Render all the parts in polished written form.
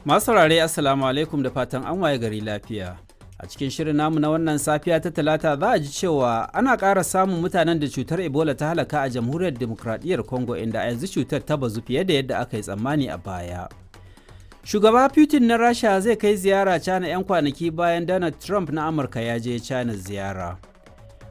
Masu saurare Assalamu alaikum da fatan an waye gari lafiya. A cikin shirin namu na wannan safiya ta Talata za a ji cewa ana ƙara samun mutanen da cutar Ebola ta halaka a Jamhuriyar Demokradiyyar Kongo inda a yanzu cutar ta bazu fiye da yadda aka yi tsammani a baya. Shugaba Putin na Rasha zai kai ziyara China 'yan kwanaki bayan Donald Trump na Amurka ya je China ziyara.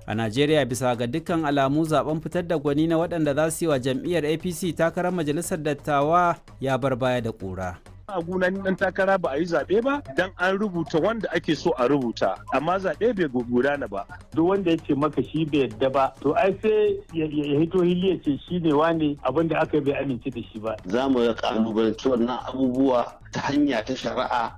A Najeriya bisa ga dukkan alamu zaben fitar da gwani na waɗanda za su yi wa jam'iyyar APC takarar Majalisar Dattawa ya bar baya da ƙura. A gunan dan takara ba a yi zaɓe ba dan an rubuta wanda ake so a rubuta amma zaɓe bai gudana ba. Duk wanda ya ce maka shi bai yadda ba to ai sai ya hito hili ya ce shi ne wane abin da aka bai amince da shi ba. Za mu kalubalanci wannan abubuwa ta hanya ta shari'a.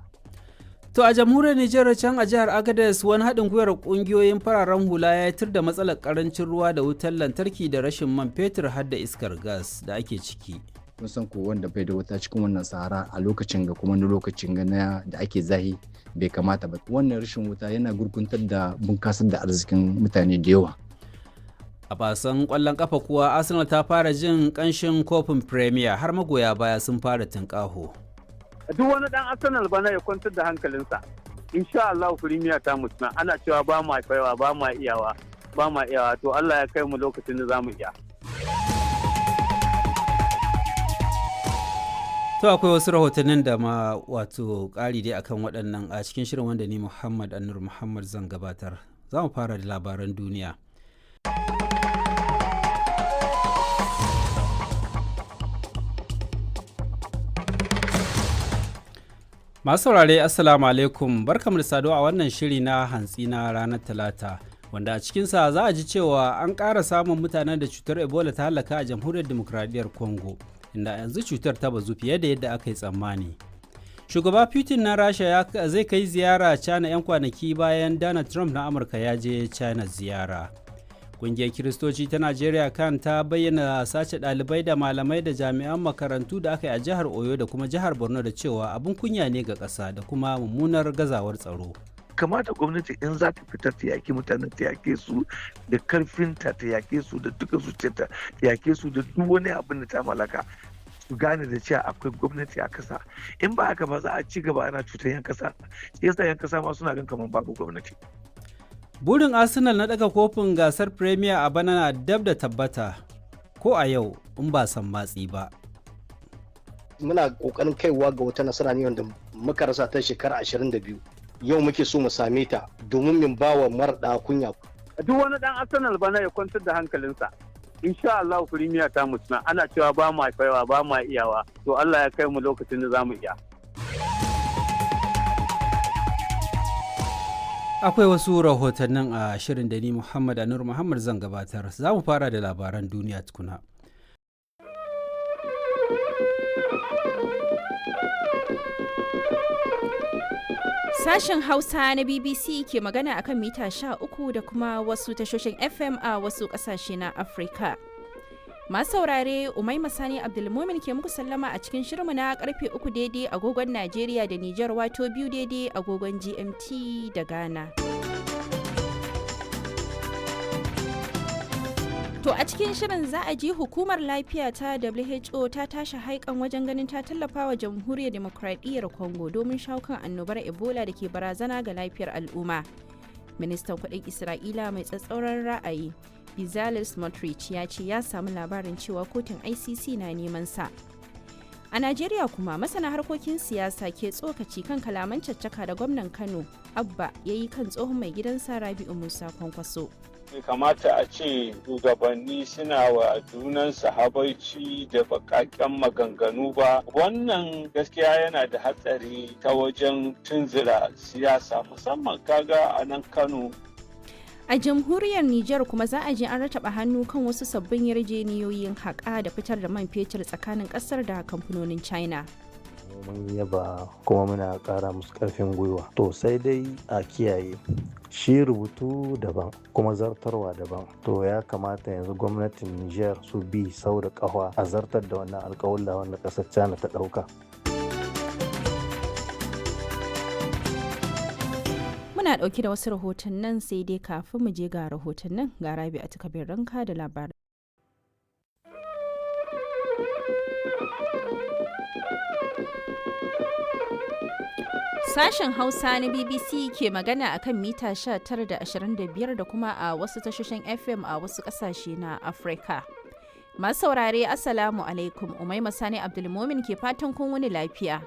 To a jamhuriyar Nijar can a jihar Agadez wani haɗin gwiwar ƙungiyoyin fararen hula ya tir da matsalar ƙarancin ruwa da wutar lantarki da rashin man fetur har da iskar gas da ake ciki. Kun san ko wanda bai da wuta cikin wannan sahara a lokacin ga kuma lokacin ga da ake zahi bai kamata ba. Wannan rashin wuta yana gurguntar da bunkasar da arzikin mutane da yawa. A basan ƙwallon ƙafa kuwa Arsenal ta fara jin ƙanshin kofin Premier har magoya baya sun fara tunƙaho. Duk wani dan Arsenal bana ya kwantar da hankalinsa. Insha Allah Premier ta mutuna ana cewa ba ma kaiwa ba ma iyawa to Allah ya kai mu lokacin da zamu iya. To akwai wasu rahotannin da ma wato ƙari dai akan waɗannan a cikin shirin wanda ni Muhammad Anur Muhammad zan gabatar. Za mu fara da labaran duniya. Masu saurare Assalamu alaikum barkamu da saduwa a wannan shiri na hantsi na ranar Talata wanda a cikinsa za a ji cewa an ƙara samun mutanen da cutar Ebola ta halaka a Jamhuriyar Demokradiyyar Kongo. Inda yanzu cutar ta bazu fiye da yadda aka yi tsammani. Shugaba Putin na Rasha zai kai ziyara China 'yan kwanaki bayan Donald Trump na Amurka ya je China ziyara. Ƙungiyar Kiristoci ta Najeriya kan ta bayyana sace ɗalibai da malamai da jami'an makarantu da aka yi a jihar Oyo da kuma jihar Borno da cewa abin kunya ne ga ƙasa da kuma mummunar gazawar tsaro. Kamata gwamnati in za ta fita ta yaki mutanen ta yake su da karfinta ta yake su da duka zuciyarta ta yake su da duk wani abin da ta malaka su gane da cewa akwai gwamnati a kasa in ba haka ba za a ci gaba ana cutar yan kasa shi yasa yan kasa ma suna gan kamar babu gwamnati. Burin Arsenal na daga kofin gasar Premier a bana na dab da tabbata ko a yau in ba san matsi ba. Muna kokarin kaiwa ga wata nasara ne wanda muka rasa ta shekara 22. Yau muke so mu same ta domin min bawa marɗa kunya. Duk wani dan Arsenal bana ya kwantar da hankalinsa. Insha Allah Premier ta mutuna ana cewa ba ma kaiwa ba ma iyawa to Allah ya kai mu lokacin da zamu iya. Akwai wasu rahotannin a shirin da ni Muhammad Anur Muhammad zan gabatar. Za mu fara da labaran duniya tukuna. Sashen Hausa na BBC ke magana akan mita 13 da kuma wasu tashoshin FM a wasu ƙasashe na Afirka. Masu saurare Maimaicin Abdulmumin ke muku sallama a cikin shirmu na karfe 3 daidai agogon Najeriya da Nijar wato 2 daidai agogon GMT da Ghana. To a cikin shirin za a ji hukumar lafiya ta WHO ta tashi haikan wajen ganin ta tallafa wa Jamhuriyar Demokradiyyar Kongo domin shawo kan annobar Ebola da ke barazana ga lafiyar al'umma. Ministan kudin Isra'ila mai tsatsauran ra'ayi Bezalel Smotrich ya ce ya samu labarin cewa kotun ICC na neman sa. A Najeriya kuma masana harkokin siyasa ke tsokaci kan kalaman caccaka da gwamnan Kano Abba ya yi kan tsohon mai gidansa Rabi'u Musa Kwankwaso. Bai kamata a ce shugabanni suna wa junansu habaici da bakaken maganganu ba. Wannan gaskiya yana da hatsari ta wajen tunzura siyasa musamman kaga a nan Kano. A jamhuriyar Nijar kuma za a je an rataba hannu kan wasu sabbin yarjeniyoyin haƙa da fitar da man fetur tsakanin ƙasar da kamfanonin China. Mun yaba kuma muna ƙara musu ƙarfin gwiwa. To sai dai a kiyaye. Shi rubutu daban kuma zartarwa daban. To ya kamata yanzu gwamnatin Nijar su bi sau da ƙafa a zartar da wannan alƙawalla wanda ƙasar China ta ɗauka. Muna ɗauke da wasu rahotannin sai dai kafin mu je ga rahotannin ga Rabi a takabin ranka da labarai. Sashen Hausa na BBC ke magana a kan mita 19 da 25 da kuma a wasu tashoshin FM a wasu ƙasashe na Afirka. Masu saurare Assalamu alaikum, Umaima Sani Abdulmumin ke fatan kun wuni lafiya.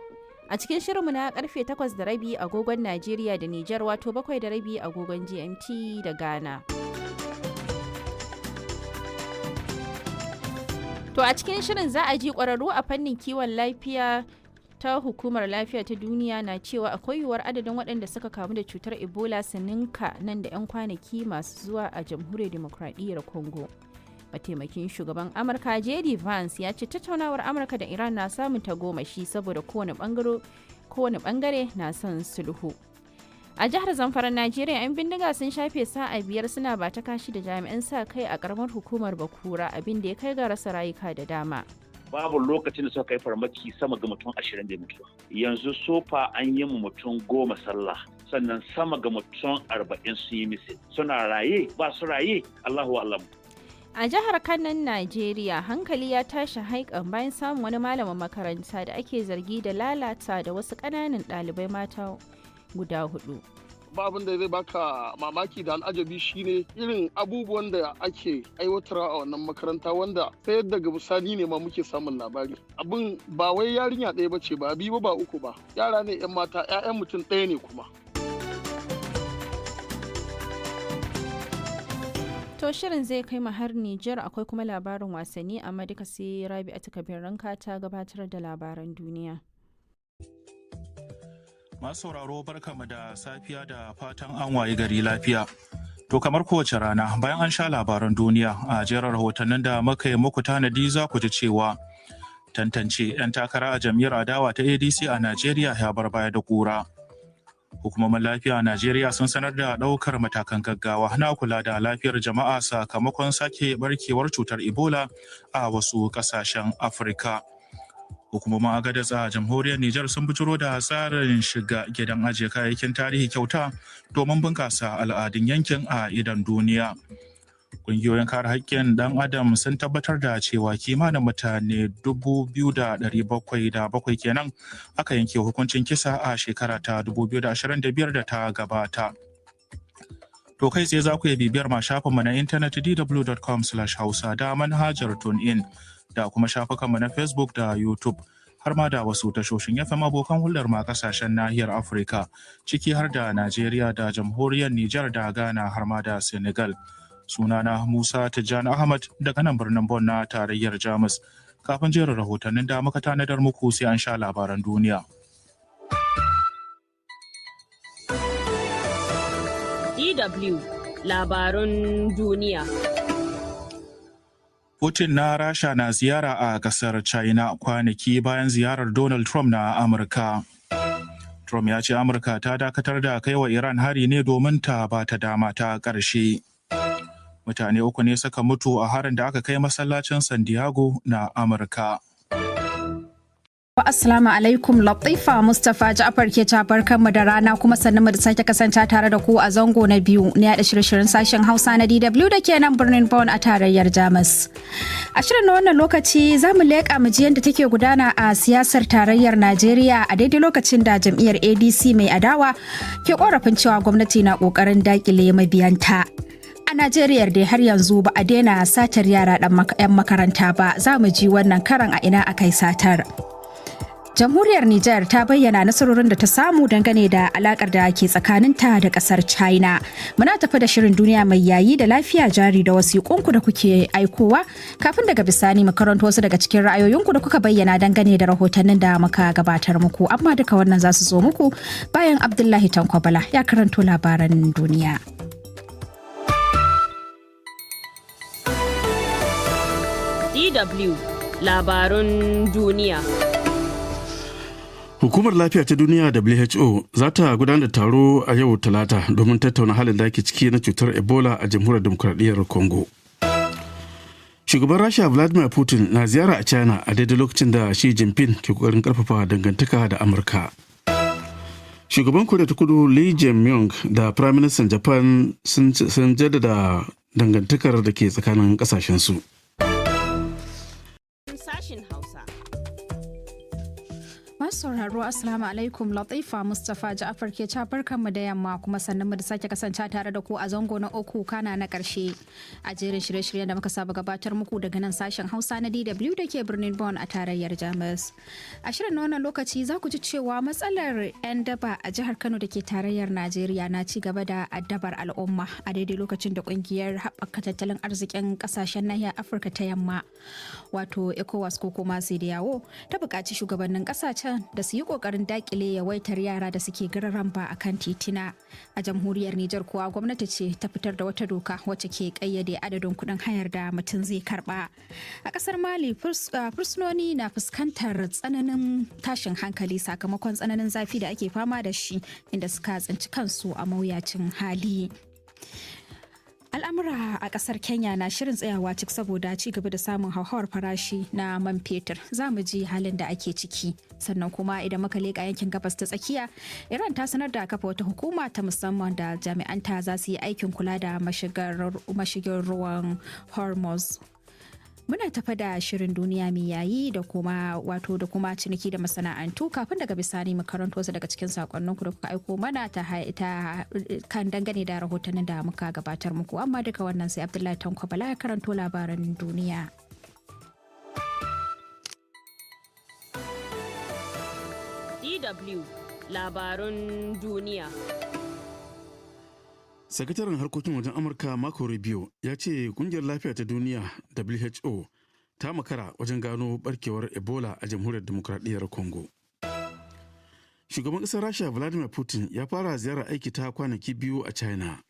A cikin shirinmu na karfe 8:30 agogon Najeriya da Nijar, wato 7:30 agogon GMT da Ghana. To a cikin shirin za a ji ƙwararru a fannin kiwon lafiya ta Hukumar Lafiya ta Duniya na cewa akwai yiwuwar adadin waɗanda suka kamu da cutar Ebola su ninka nan da 'yan kwanaki masu zuwa a Jamhuriyar Demokradiyyar Kongo. Mataimakin shugaban Amurka JD Vance ya ce tattaunawar Amurka da Iran na samun tagomashi saboda kowane bangare na son sulhu. A jihar Zamfara Najeriya 'yan bindiga sun shafe sa'a 5 suna ba ta kashi da jami'an sa kai a karamar hukumar Bakura, abin da ya kai ga rasa rayuka da dama. Babu lokacin da suka kai farmaki sama ga mutum 20 da mutuwa. Yanzu sofa an yi mu mutum 10 sallah, sannan sama ga mutum 40 sun yi misil. Suna raye ba su raye, Allahu alam. A jihar Kanan Najeriya hankali ya tashi haikan bayan samun wani malamin makaranta da ake zargi da lalata da wasu ƙananan ɗalibai mata guda 4. Ba abin da zai baka mamaki da al'ajabi shine irin abubuwan da ake aiwatarwa a wannan makaranta, wanda sai daga bisani ne ma muke samun labari. Abin ba wai yarinya ɗaya bace ba, biyu ba uku ba, yara ne 'yan mata, 'ya'yan mutum ɗaya ne kuma. To shirin zai kai mu har Nijar, akwai kuma labarin wasanni, amma duka sai Rabi'atu Kabir Ranka ta gabatar da labaran duniya. Masu sauraro barkamu da safiya da fatan an wayi gari lafiya. To kamar kowace rana bayan an sha labaran duniya a jerar rahotannin da muka yi muku tanadi za ku ji cewa tantance 'yan takara a jam'iyyar adawa ta ADC a Najeriya ya bar baya da ƙura. Hukumomin lafiya a Najeriya sun sanar da ɗaukar matakan gaggawa na kula da lafiyar jama'a sakamakon sake barkewar cutar Ebola a wasu ƙasashen Afirka. Hukumomin Agadez a Jamhuriyar Nijar sun bujiro da tsarin shiga gidan ajiye kayayyakin tarihi kyauta domin bunƙasa al'adun yankin a idon duniya. Ƙungiyoyin kare haƙƙin ɗan adam sun tabbatar da cewa kimanin mutane 2,707 kenan aka yanke hukuncin kisa a shekara ta 2025 da ta gabata. To kai tsaye za ku iya bibiyar ma shafinmu na intanet dw.com/hausa da manhajar TuneIn da kuma shafukanmu na Facebook da YouTube, har ma da wasu tashoshin FM abokan hulɗar ma kasashen nahiyar Afirka, ciki har da Najeriya da Jamhuriyar Nijar da Ghana har ma da Senegal. Sunana Musa Tijjani Ahmad daga nan birnin Bonn na tarayyar Jamus. Kafin jerin rahotannin da muka tanadar muku sai an sha labaran duniya. DW Labarun duniya. Putin na Rasha na ziyara a kasar China kwanaki bayan ziyarar Donald Trump na Amurka. Trump ya ce Amurka ta dakatar da kai wa Iran hari ne domin ta ba ta dama ta ƙarshe. Mutane 3 ne suka mutu a harin da aka kai masallacin San Diego na Amurka. Assalamu alaikum, Latifa Mustapha Ja'far ke barkanmu da rana kuma sannan mu da sake kasance tare da ku a zango na biyu na yada shirye-shiryen sashen Hausa na DW da ke nan birnin Bonn a tarayyar Jamus. A shirin na wannan lokaci za mu leƙa mu ji yadda take gudana a siyasar tarayyar Najeriya a daidai lokacin da jam'iyyar ADC mai adawa ke korafin cewa gwamnati na ƙoƙarin daƙile mabiyanta. A Najeriya dai har yanzu ba a daina satar yara 'yan makaranta ba, za mu ji wannan karan a ina akai satar. Jamhuriyar Nijar ta bayyana nasarorin da ta samu dangane da alakar da ke tsakaninta da kasar China. Muna tafi da shirin duniya mai yayi da lafiya jari da wasiƙunku da kuke aikowa, kafin daga bisani mu karanto wasu daga cikin ra'ayoyinku da kuka bayyana dangane da rahotannin da muka gabatar muku. Amma duka wannan za su zo muku bayan Abdullahi Tankwabala ya karanto labaran duniya. DW Labarun duniya. Hukumar Lafiya ta Duniya WHO za ta gudanar da taro a yau Talata domin tattauna halin da ake ciki na cutar Ebola a Jamhuriyar Demokradiyyar Kongo. Shugaban Rasha Vladimir Putin na ziyara a China a daidai lokacin da Xi Jinping ke kokarin karfafa dangantaka da Amurka. Shugaban Koriya ta Kudu Lee Jae-myung da Prime Minister Japan sun jaddada dangantakar da ke tsakanin kasashensu. Masu sauraro Assalamu alaikum, Latifa Mustapha Ja'afar ke barkanmu da yamma kuma sannan mu da sake kasance tare da ku a zango na uku kana na karshe a jerin shirye-shiryen da muka saba gabatar muku daga nan sashen Hausa na DW da ke birnin Bonn a tarayyar Jamus. A shirin na wannan lokaci za ku ji cewa matsalar 'yan daba a jihar Kano da ke tarayyar Najeriya na ci gaba da addabar al'umma a daidai lokacin da kungiyar haɓaka tattalin arzikin ƙasashen nahiyar Afirka ta yamma wato ECOWAS ko kuma yawo ta buƙaci shugabannin ƙasashen da su yi ƙoƙarin daƙile yawaitar yara da suke gararan ba a kan titina. A jamhuriyar Nijar kuwa gwamnati ce ta fitar da wata doka wacce ke ƙayyade adadin kuɗin hayar da mutum zai karɓa. A ƙasar Mali fursunoni na fuskantar tsananin tashin hankali sakamakon tsananin zafi da ake fama da shi inda suka tsinci kansu a mawuyacin hali. Al'amura a kasar Kenya na shirin tsayawa cik saboda ci gaba da samun hauhawar farashi na man fetur. Za mu ji halin da ake ciki. Sannan kuma idan muka leƙa yankin gabas ta tsakiya, Iran ta sanar da kafa wata hukuma ta musamman da jami'anta za su yi aikin kula da mashigin ruwan Hormuz. Muna tafa da shirin duniya mai yayi da kuma ciniki da masana'antu kafin daga bisani mu karanto su daga cikin sakonninku da kuka aiko mana ta kan dangane da rahotannin da muka gabatar muku, amma duka wannan sai Abdullahi Tanko Bala ya karanto labaran duniya. DW labarun duniya. Sakataren harkokin wajen Amurka Marco Rubio ya ce kungiyar lafiya ta duniya WHO ta makara wajen gano barkewar Ebola a Jamhuriyar Demokradiyyar Kongo. Shugaban ƙasar Rasha Vladimir Putin ya fara ziyarar aiki ta kwanaki 2 a China.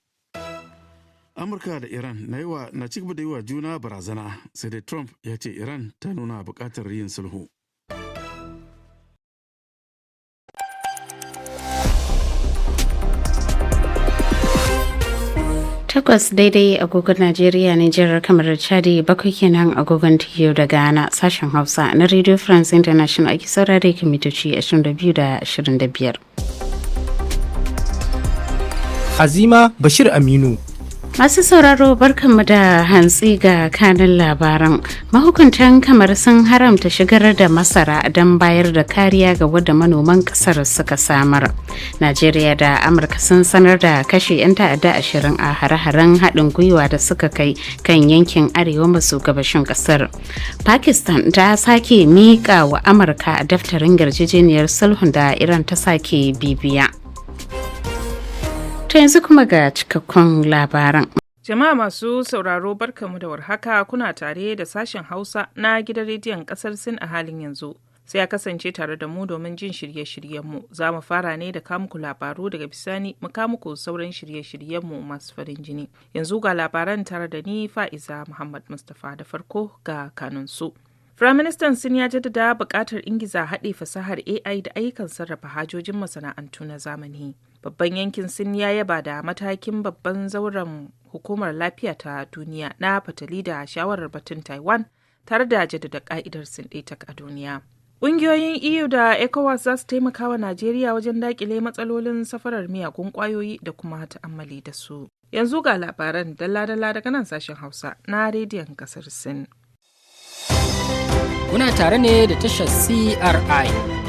Amurka da Iran na ci gaba da yi wa juna barazana, sai dai Trump ya ce Iran ta nuna buƙatar yin sulhu. Takwas daidai agogon Najeriya, Nijar, kamar Chadi, bakwai kenan agogon Tiyo da Ghana. Sashen Hausa na Radio France International ake saurare kimitoci 22 da 25. Azima Bashir Aminu. Masu sauraro barkanmu da hantsi ga kanin labaran. Mahukuntan kamar sun haramta shigar da masara don bayar da kariya ga wadda manoman kasar suka samar. Najeriya da Amurka sun sanar da kashe 'yan ta'adda 20 a hare-haren haɗin gwiwa da suka kai kan yankin arewa maso gabashin kasar. Pakistan ta sake miƙa wa Amurka daftarin yarjejeniyar sulhun da Iran ta sake bibiya. To yanzu kuma ga cikakkun labaran. Jama'a masu sauraro barkamu da warhaka, kuna tare da sashen Hausa na gidan rediyon kasar Sin a halin yanzu. Sai a kasance tare da mu domin jin shirye-shiryenmu. Za mu fara ne da kamuku labaru daga bisani mu kamuku sauran shirye-shiryenmu masu farin jini. Yanzu ga labaran tare da ni Fa'iza Muhammad Mustapha, da farko ga kanunsu. Firaministan Sin ya jaddada buƙatar ingiza haɗe fasahar AI da ayyukan sarrafa hajojin masana'antu na zamani. Babban yankin Sin ya yaba da matakin babban zauren hukumar lafiya ta duniya na fatali da shawarar batun Taiwan tare da jaddada ka'idar Sin ɗaya a duniya. Ƙungiyoyin EU da ECOWAS za su taimaka wa Najeriya wajen daƙile matsalolin safarar miyagun ƙwayoyi da kuma ta'ammali da su. Yanzu ga labaran dalla-dalla daga nan sashen Hausa na rediyon ƙasar Sin. Kuna tare ne da tashar CRI